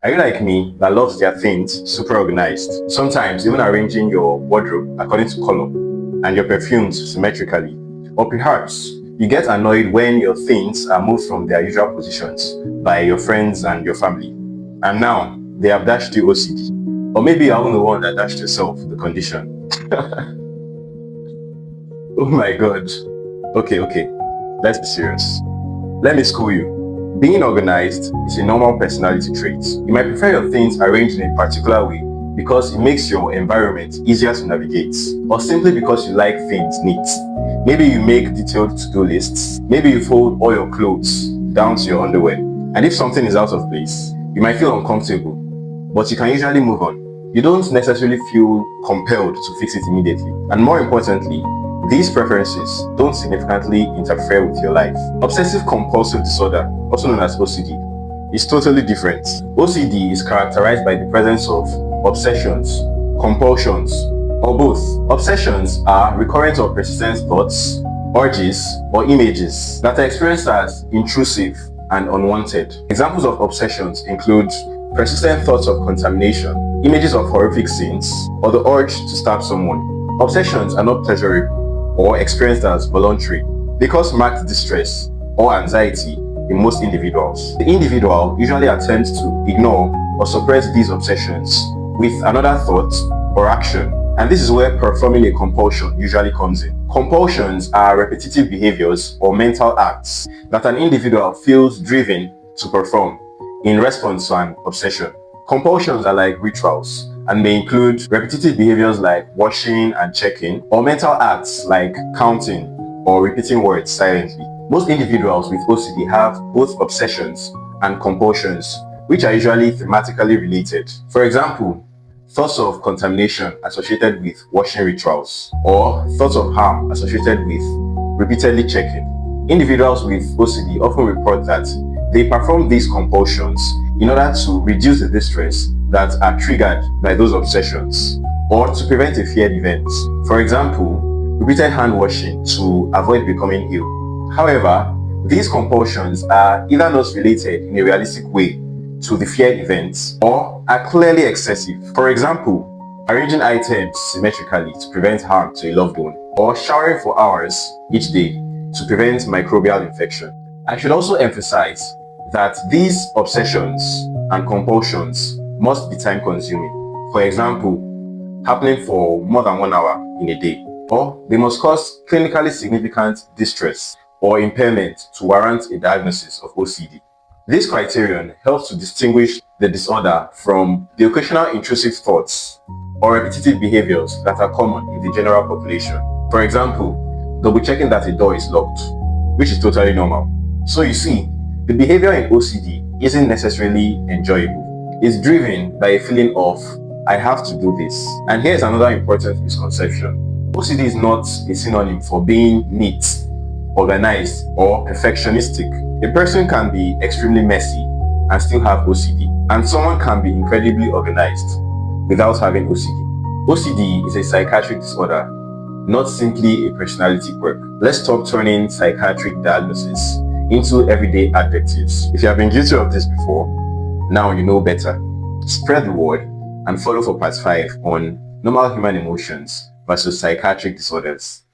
Are you like me that loves their things super organized? Sometimes even arranging your wardrobe according to color and your perfumes symmetrically. Or perhaps you get annoyed when your things are moved from their usual positions by your friends and your family. And now they have dashed you OCD. Or maybe you're even the one that dashed yourself the condition. Oh my god. Okay. Let's be serious. Let me school you. Being organized is a normal personality trait. You might prefer your things arranged in a particular way because it makes your environment easier to navigate, or simply because you like things neat. Maybe you make detailed to-do lists. Maybe you fold all your clothes down to your underwear. And if something is out of place, you might feel uncomfortable, but you can usually move on. You don't necessarily feel compelled to fix it immediately. And more importantly, these preferences don't significantly interfere with your life. Obsessive compulsive disorder, also known as OCD, is totally different. OCD is characterized by the presence of obsessions, compulsions, or both. Obsessions are recurrent or persistent thoughts, urges, or images that are experienced as intrusive and unwanted. Examples of obsessions include persistent thoughts of contamination, images of horrific scenes, or the urge to stab someone. Obsessions are not pleasurable or experienced as voluntary. They cause marked distress or anxiety in most individuals. The individual usually attempts to ignore or suppress these obsessions with another thought or action, and this is where performing a compulsion usually comes in. Compulsions are repetitive behaviors or mental acts that an individual feels driven to perform in response to an obsession. Compulsions are like rituals and may include repetitive behaviors like washing and checking, or mental acts like counting or repeating words silently. Most individuals with OCD have both obsessions and compulsions, which are usually thematically related. For example, thoughts of contamination associated with washing rituals, or thoughts of harm associated with repeatedly checking. Individuals with OCD often report that they perform these compulsions in order to reduce the distress that are triggered by those obsessions, or to prevent a feared event. For example, repeated hand washing to avoid becoming ill. However, these compulsions are either not related in a realistic way to the feared events or are clearly excessive. For example, arranging items symmetrically to prevent harm to a loved one, or showering for hours each day to prevent microbial infection. I should also emphasize that these obsessions and compulsions must be time consuming. For example, happening for more than 1 hour in a day, or they must cause clinically significant distress or impairment to warrant a diagnosis of OCD. This criterion helps to distinguish the disorder from the occasional intrusive thoughts or repetitive behaviors that are common in the general population. For example, double checking that a door is locked, which is totally normal. So you see, the behavior in OCD isn't necessarily enjoyable. It's driven by a feeling of, I have to do this. And here's another important misconception. OCD is not a synonym for being neat, organized, or perfectionistic. A person can be extremely messy and still have OCD, and someone can be incredibly organized without having OCD. OCD is a psychiatric disorder, not simply a personality quirk. Let's stop turning psychiatric diagnosis into everyday adjectives. If you have been guilty of this before, now you know better. Spread the word and follow for part 5 on normal human emotions versus psychiatric disorders.